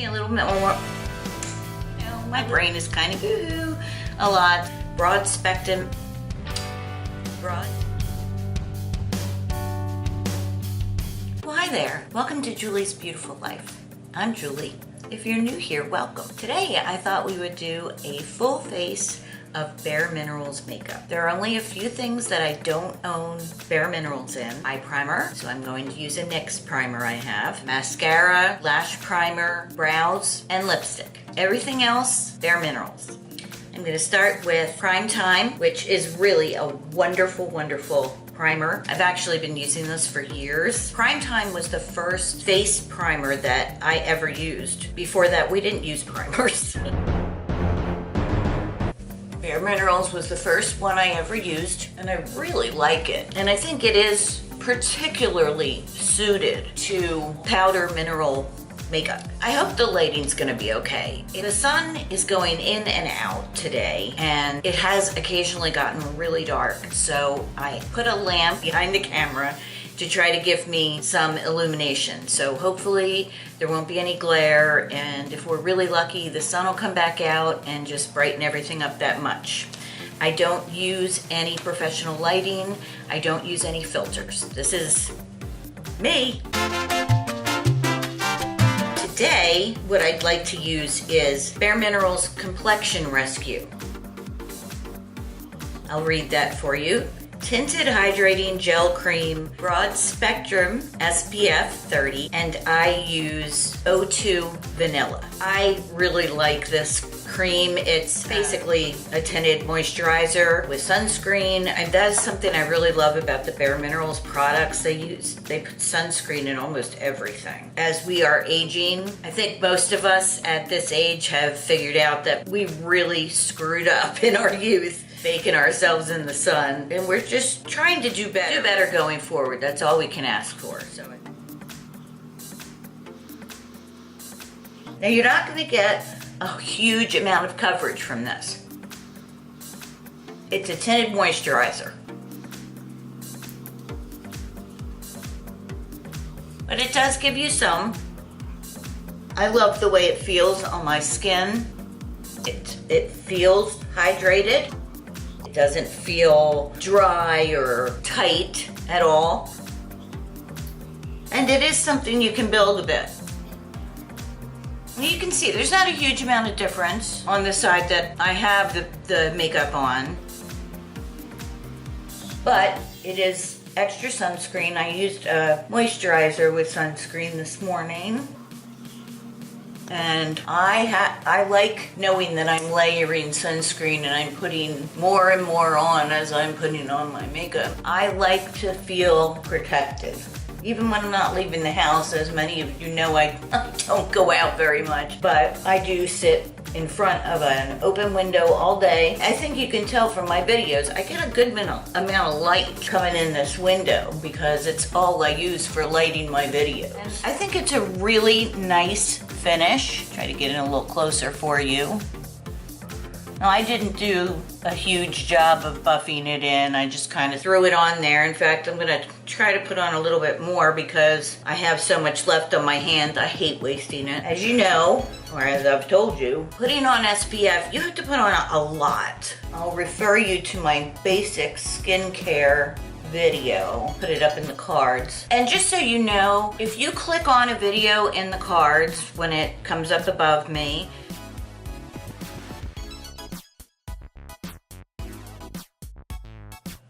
me a little bit more. My brain is kind of a lot. Broad spectrum. Broad. Well, hi there. Welcome to Julie's Beautiful Life. I'm Julie. If you're new here, welcome. Today, I thought we would do a full face of bareMinerals makeup. There are only a few things that I don't own bareMinerals in. Eye primer, so I'm going to use a Nyx primer I have. Mascara, lash primer, brows, and lipstick. Everything else, bareMinerals. I'm gonna start with Prime Time, which is really a wonderful, wonderful primer. I've actually been using this for years. Prime Time was the first face primer that I ever used. Before that, we didn't use primers. bareMinerals was the first one I ever used, and I really like it. And I think it is particularly suited to powder mineral makeup. I hope the lighting's gonna be okay. The sun is going in and out today, and it has occasionally gotten really dark. So I put a lamp behind the camera to try to give me some illumination. So hopefully there won't be any glare, and if we're really lucky, the sun will come back out and just brighten everything up that much. I don't use any professional lighting. I don't use any filters. This is me. Today, what I'd like to use is bareMinerals Complexion Rescue. I'll read that for you. Tinted Hydrating Gel Cream, Broad Spectrum SPF 30, and I use O2 Vanilla. I really like this cream. It's basically a tinted moisturizer with sunscreen, and that's something I really love about the bareMinerals products. They put sunscreen in almost everything. As we are aging, I think most of us at this age have figured out that we really screwed up in our youth, baking ourselves in the sun, and we're just trying to do better going forward. That's all we can ask for. So now you're not going to get a huge amount of coverage from this. It's a tinted moisturizer, but it does give you some. I love the way it feels on my skin. It feels hydrated. It doesn't feel dry or tight at all. And it is something you can build a bit. You can see there's not a huge amount of difference on the side that I have the makeup on. But it is extra sunscreen. I used a moisturizer with sunscreen this morning. And I like knowing that I'm layering sunscreen and I'm putting more and more on as I'm putting on my makeup. I like to feel protected. Even when I'm not leaving the house, as many of you know, I don't go out very much, but I do sit in front of an open window all day. I think you can tell from my videos, I get a good amount of light coming in this window because it's all I use for lighting my videos. I think it's a really nice finish. Try to get in a little closer for you. Now, I didn't do a huge job of buffing it in. I just kind of threw it on there. In fact, I'm gonna try to put on a little bit more because I have so much left on my hand. I hate wasting it. As you know, or as I've told you, putting on SPF, you have to put on a lot. I'll refer you to my basic skincare video, put it up in the cards. And just so you know, if you click on a video in the cards when it comes up above me,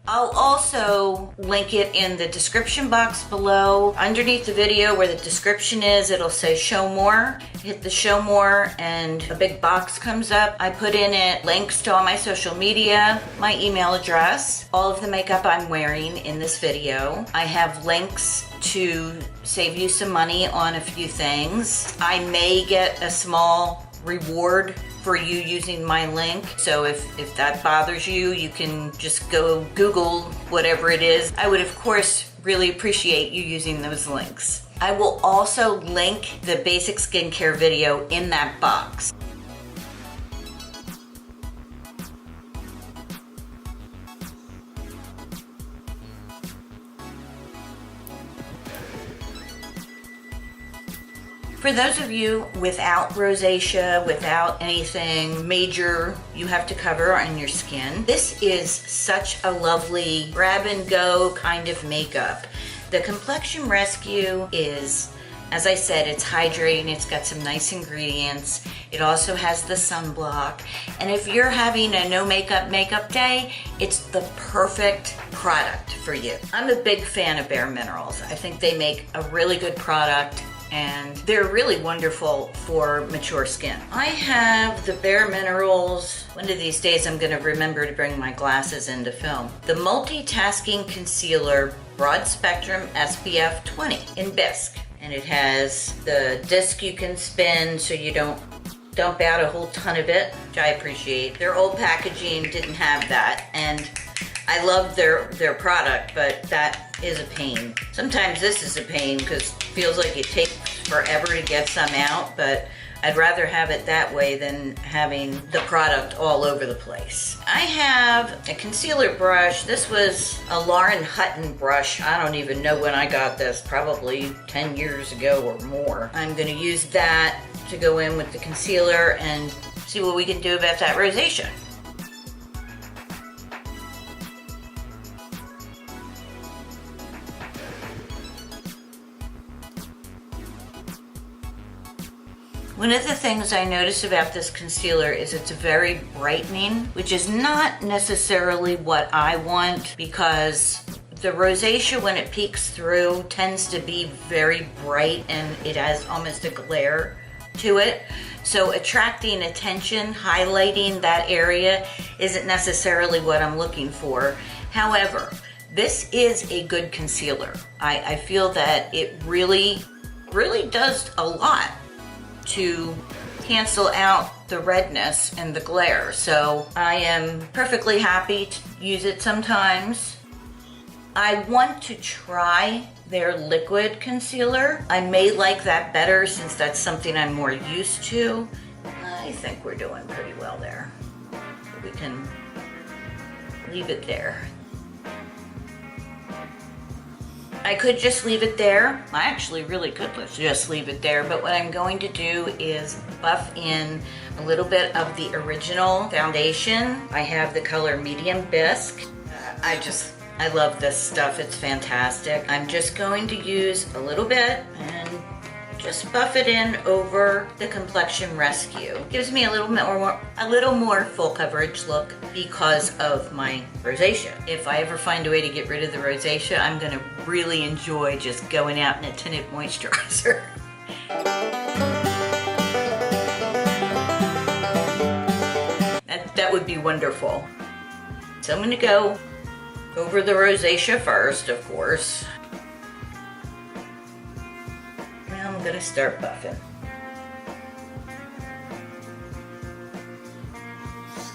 I'll also link it in the description box below. Underneath the video where the description is, it'll say show more. Hit the show more and a big box comes up. I put in it links to all my social media, my email address, all of the makeup I'm wearing in this video. I have links to save you some money on a few things. I may get a small reward for you using my link. So if that bothers you, you can just go Google whatever it is. I would, of course, really appreciate you using those links. I will also link the basic skincare video in that box. For those of you without rosacea, without anything major you have to cover on your skin, this is such a lovely grab and go kind of makeup. The Complexion Rescue is, as I said, it's hydrating, it's got some nice ingredients. It also has the sunblock. And if you're having a no makeup day, it's the perfect product for you. I'm a big fan of bareMinerals. I think they make a really good product and they're really wonderful for mature skin. I have the bareMinerals. One of these days I'm gonna remember to bring my glasses in to film. The Multitasking Concealer Broad Spectrum SPF 20 in bisque. And it has the disc you can spin so you don't dump out a whole ton of it, which I appreciate. Their old packaging didn't have that, and I love their product, but that is a pain. Sometimes this is a pain because it feels like it takes forever to get some out, but I'd rather have it that way than having the product all over the place. I have a concealer brush. This was a Lauren Hutton brush. I don't even know when I got this, probably 10 years ago or more. I'm gonna use that to go in with the concealer and see what we can do about that rosacea. One of the things I notice about this concealer is it's very brightening, which is not necessarily what I want because the rosacea, when it peeks through, tends to be very bright and it has almost a glare to it. So attracting attention, highlighting that area isn't necessarily what I'm looking for. However, this is a good concealer. I feel that it really does a lot to cancel out the redness and the glare. So I am perfectly happy to use it sometimes. I want to try their liquid concealer. I may like that better since that's something I'm more used to. I think we're doing pretty well there. We can leave it there. I could just leave it there. I actually really could just leave it there, but what I'm going to do is buff in a little bit of the original foundation. I have the color Medium Bisque. I love this stuff, it's fantastic. I'm just going to use a little bit and just buff it in over the Complexion Rescue. Gives me a little more full coverage look because of my rosacea. If I ever find a way to get rid of the rosacea, I'm gonna really enjoy just going out in a tinted moisturizer. That would be wonderful. So I'm gonna go over the rosacea first, of course. I'm gonna start buffing.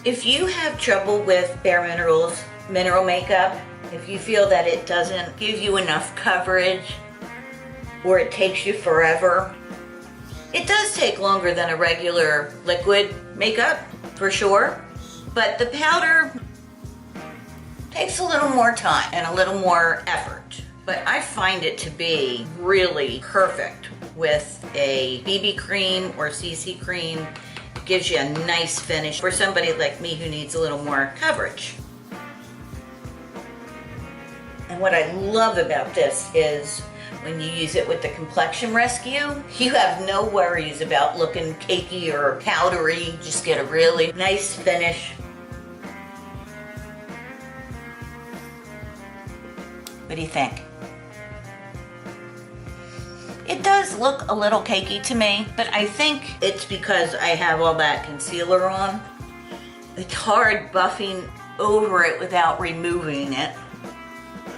If you have trouble with bareMinerals mineral makeup, if you feel that it doesn't give you enough coverage or it takes you forever, it does take longer than a regular liquid makeup, for sure, but the powder takes a little more time and a little more effort. But I find it to be really perfect with a BB cream or CC cream. It gives you a nice finish for somebody like me who needs a little more coverage. And what I love about this is when you use it with the Complexion Rescue, you have no worries about looking cakey or powdery. You just get a really nice finish. What do you think? It does look a little cakey to me, but I think it's because I have all that concealer on. It's hard buffing over it without removing it.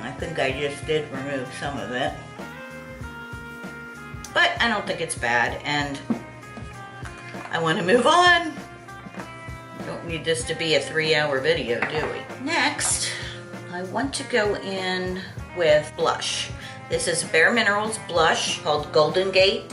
I think I just did remove some of it. But I don't think it's bad, and I want to move on. Don't need this to be a 3-hour video, do we? Next, I want to go in with blush. This is bareMinerals blush called Golden Gate.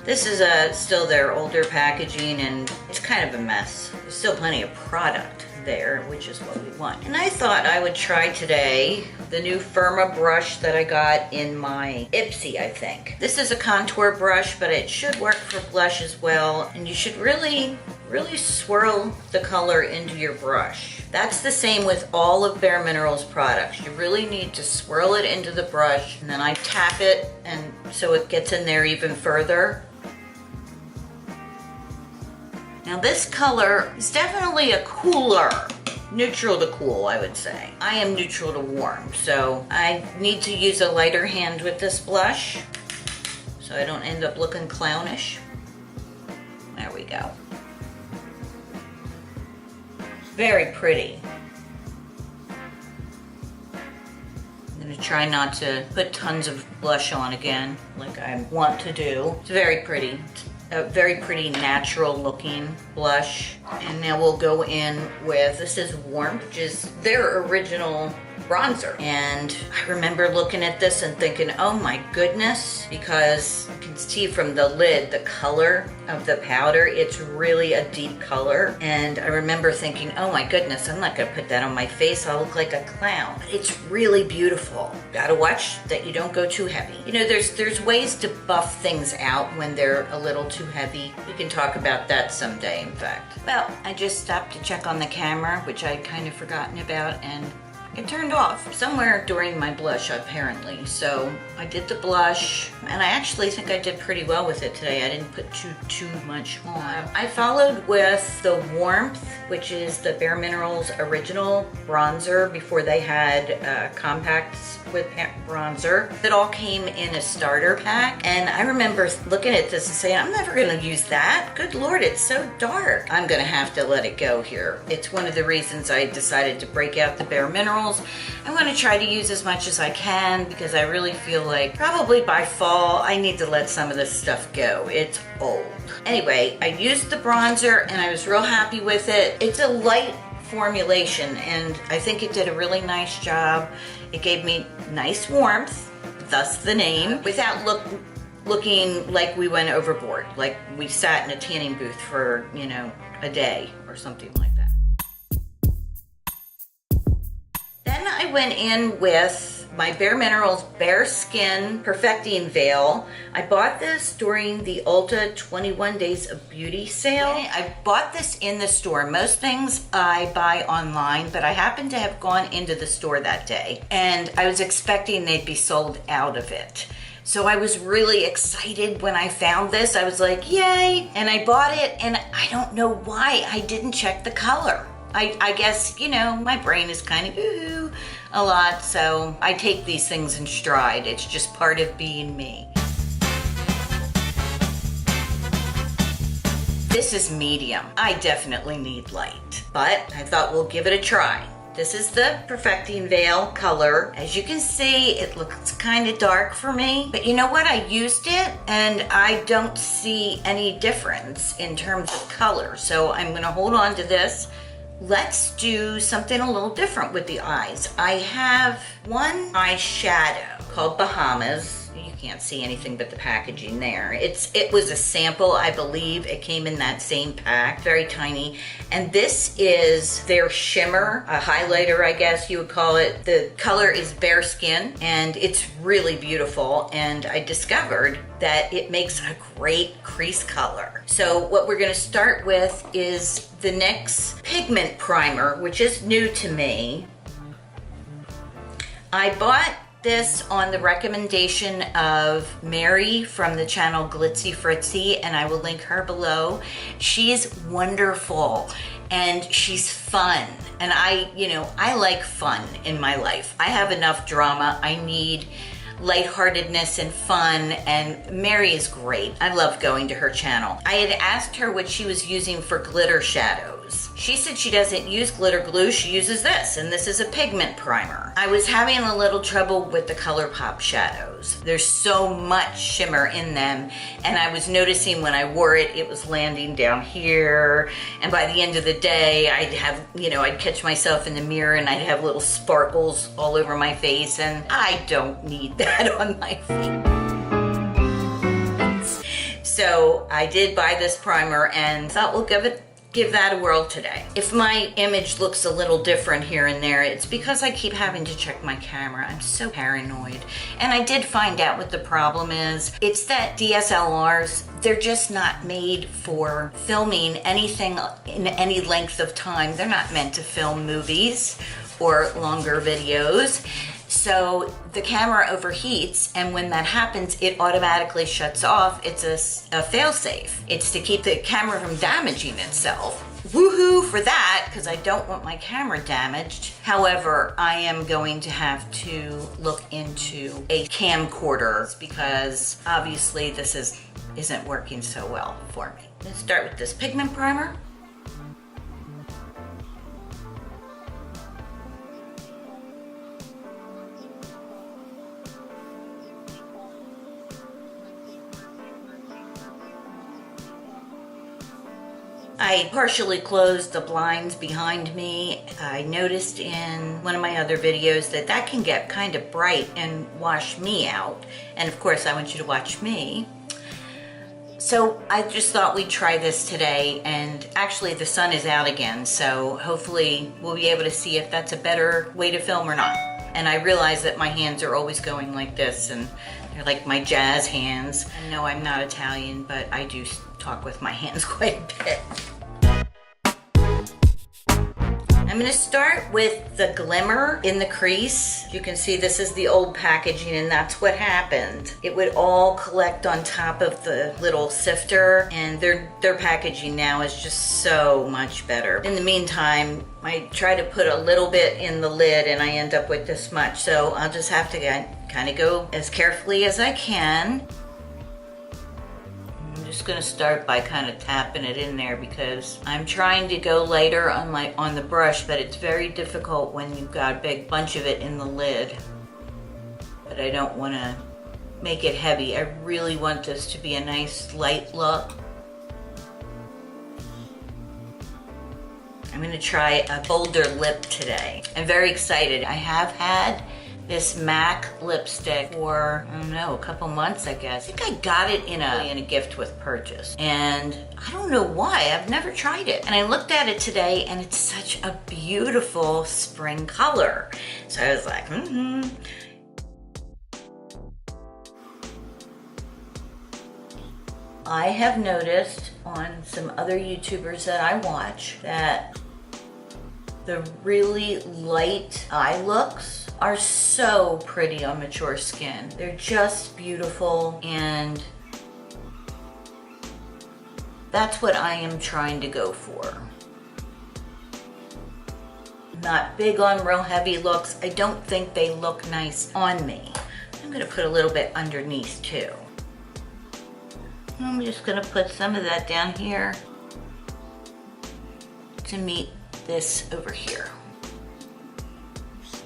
This is still their older packaging, and it's kind of a mess. There's still plenty of product there, which is what we want. And I thought I would try today the new Firma brush that I got in my Ipsy, I think. This is a contour brush, but it should work for blush as well. And you should really swirl the color into your brush. That's the same with all of bareMinerals products. You really need to swirl it into the brush, and then I tap it and so it gets in there even further. Now this color is definitely a cooler, neutral to cool, I would say. I am neutral to warm, so I need to use a lighter hand with this blush so I don't end up looking clownish. There we go. Very pretty. I'm gonna try not to put tons of blush on again, like I want to do. It's very pretty. A very pretty natural looking blush. And now we'll go in with, this is Warmth, which is their original bronzer. And I remember looking at this and thinking, oh my goodness, because you can see from the lid the color of the powder. It's really a deep color. And I remember thinking, oh my goodness, I'm not gonna put that on my face. I'll look like a clown. It's really beautiful. Gotta watch that you don't go too heavy. You know, there's ways to buff things out when they're a little too heavy. We can talk about that someday, in fact. Well, I just stopped to check on the camera, which I'd kind of forgotten about, and it turned off somewhere during my blush, apparently. So I did the blush, and I actually think I did pretty well with it today. I didn't put too much on. I followed with the Warmth, which is the bareMinerals original bronzer before they had compacts with bronzer. It all came in a starter pack, and I remember looking at this and saying, I'm never gonna use that. Good Lord, it's so dark. I'm gonna have to let it go here. It's one of the reasons I decided to break out the bareMinerals. I'm going to try to use as much as I can because I really feel like probably by fall I need to let some of this stuff go. It's old. Anyway, I used the bronzer and I was real happy with it. It's a light formulation and I think it did a really nice job. It gave me nice warmth, thus the name, without looking like we went overboard, like we sat in a tanning booth for, you know, a day or something like that. Then I went in with my bareMinerals Bareskin Perfecting Veil. I bought this during the Ulta 21 Days of Beauty sale. I bought this in the store. Most things I buy online, but I happened to have gone into the store that day, and I was expecting they'd be sold out of it. So I was really excited when I found this. I was like, yay! And I bought it, and I don't know why I didn't check the color. I guess, you know, my brain is kind of ooh a lot, so I take these things in stride. It's just part of being me. This is medium. I definitely need light, but I thought we'll give it a try. This is the Perfecting Veil color. As you can see, it looks kind of dark for me, but you know what? I used it and I don't see any difference in terms of color. So I'm gonna hold on to this. Let's do something a little different with the eyes. I have one eyeshadow called Bahamas. You can't see anything but the packaging there. It was a sample, I believe. It came in that same pack, very tiny. And this is their shimmer, a highlighter, I guess you would call it. The color is Bareskin, and it's really beautiful. And I discovered that it makes a great crease color. So what we're gonna start with is the Nyx Pigment Primer, which is new to me. I bought this on the recommendation of Mary from the channel Glitzy Fritzy, and I will link her below. She's wonderful and she's fun, and I like fun in my life. I have enough drama. I need lightheartedness and fun, and Mary is great. I love going to her channel. I had asked her what she was using for glitter shadows. She said she doesn't use glitter glue, she uses this, and this is a pigment primer. I was having a little trouble with the ColourPop shadows. There's so much shimmer in them, and I was noticing when I wore it, it was landing down here, and by the end of the day, I'd have, I'd catch myself in the mirror and I'd have little sparkles all over my face, and I don't need that on my face. So I did buy this primer and thought we'll give it give that a whirl today. If my image looks a little different here and there, it's because I keep having to check my camera. I'm so paranoid. And I did find out what the problem is. It's that DSLRs, they're just not made for filming anything in any length of time. They're not meant to film movies or longer videos. So the camera overheats, and when that happens, it automatically shuts off. It's a fail-safe. It's to keep the camera from damaging itself. Woohoo for that, because I don't want my camera damaged. However, I am going to have to look into a camcorder because obviously this isn't working so well for me. Let's start with this pigment primer. I partially closed the blinds behind me. I noticed in one of my other videos that that can get kind of bright and wash me out. And of course, I want you to watch me. So I just thought we'd try this today, and actually the sun is out again, so hopefully we'll be able to see if that's a better way to film or not. And I realize that my hands are always going like this, and they're like my jazz hands. I know I'm not Italian, but I do talk with my hands quite a bit. I'm gonna start with the glimmer in the crease. You can see this is the old packaging, and that's what happened. It would all collect on top of the little sifter, and their packaging now is just so much better. In the meantime, I try to put a little bit in the lid and I end up with this much. So I'll just have to kind of go as carefully as I can. I'm just gonna start by kind of tapping it in there because I'm trying to go lighter on the brush, but it's very difficult when you've got a big bunch of it in the lid. But I don't want to make it heavy. I really want this to be a nice light look. I'm gonna try a bolder lip today. I'm very excited. I have had this MAC lipstick for, I don't know, a couple months, I guess. I think I got it in a gift with purchase. And I don't know why, I've never tried it. And I looked at it today and it's such a beautiful spring color. So I was like, I have noticed on some other YouTubers that I watch that the really light eye looks are so pretty on mature skin. They're just beautiful, and that's what I am trying to go for. Not big on real heavy looks. I don't think they look nice on me. I'm gonna put a little bit underneath too. I'm just gonna put some of that down here to meet this over here.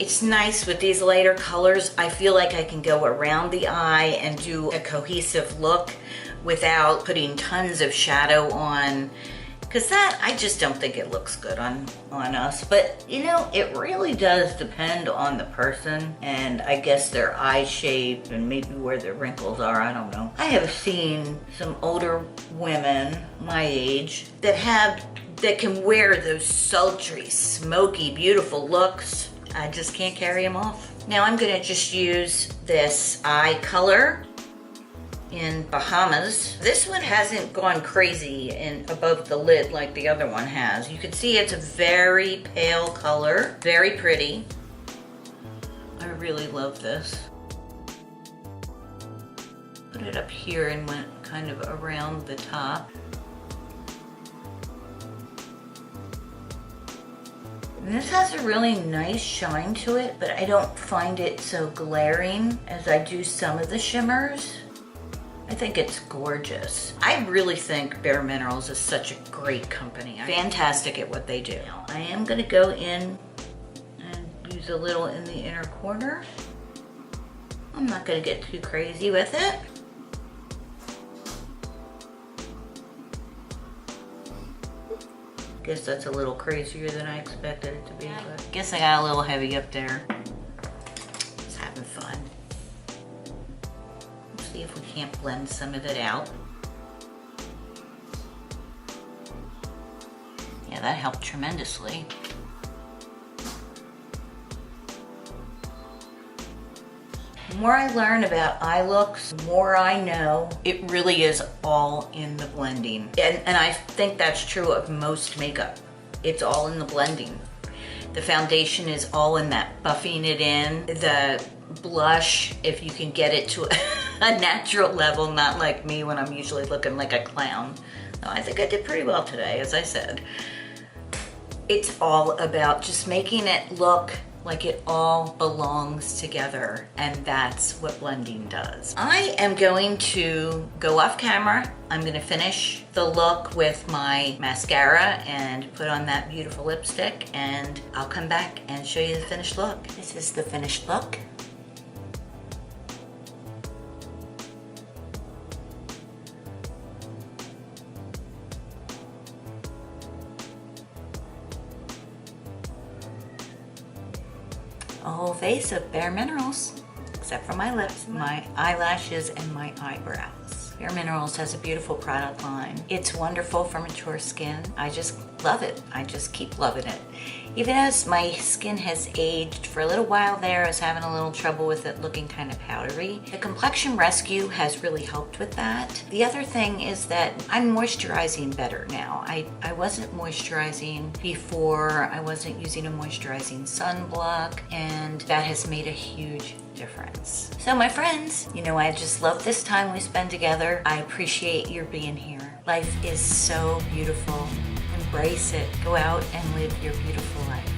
It's nice with these lighter colors. I feel like I can go around the eye and do a cohesive look without putting tons of shadow on, because that, I just don't think it looks good on us. But you know, it really does depend on the person, and I guess their eye shape and maybe where their wrinkles are, I don't know. I have seen some older women my age that can wear those sultry, smoky, beautiful looks. I just can't carry them off. Now I'm gonna just use this Eyecolor in Bahamas. This one hasn't gone crazy above the lid like the other one has. You can see it's a very pale color, very pretty. I really love this. Put it up here and went kind of around the top. And this has a really nice shine to it, but I don't find it so glaring as I do some of the shimmers. I think it's gorgeous. I really think bareMinerals is such a great company. Fantastic at what they do. Now, I am gonna go in and use a little in the inner corner. I'm not gonna get too crazy with it. Guess that's a little crazier than I expected it to be, but I guess I got a little heavy up there. Just having fun. Let's see if we can't blend some of it out. Yeah, that helped tremendously. The more I learn about eye looks, the more I know it really is all in the blending. And I think that's true of most makeup. It's all in the blending. The foundation is all in that buffing it in. The blush, if you can get it to a natural level, not like me when I'm usually looking like a clown. No, I think I did pretty well today, as I said. It's all about just making it look like it all belongs together, and that's what blending does. I am going to go off camera. I'm gonna finish the look with my mascara and put on that beautiful lipstick, and I'll come back and show you the finished look. This is the finished look. Whole face of bareMinerals, except for my lips, my eyelashes, and my eyebrows. bareMinerals has a beautiful product line. It's wonderful for mature skin. I just love it. I just keep loving it. Even as my skin has aged, for a little while there, I was having a little trouble with it looking kind of powdery. The Complexion Rescue has really helped with that. The other thing is that I'm moisturizing better now. I wasn't moisturizing before. I wasn't using a moisturizing sunblock, and that has made a huge difference. So my friends, you know, I just love this time we spend together. I appreciate your being here. Life is so beautiful. Embrace it. Go out and live your beautiful life.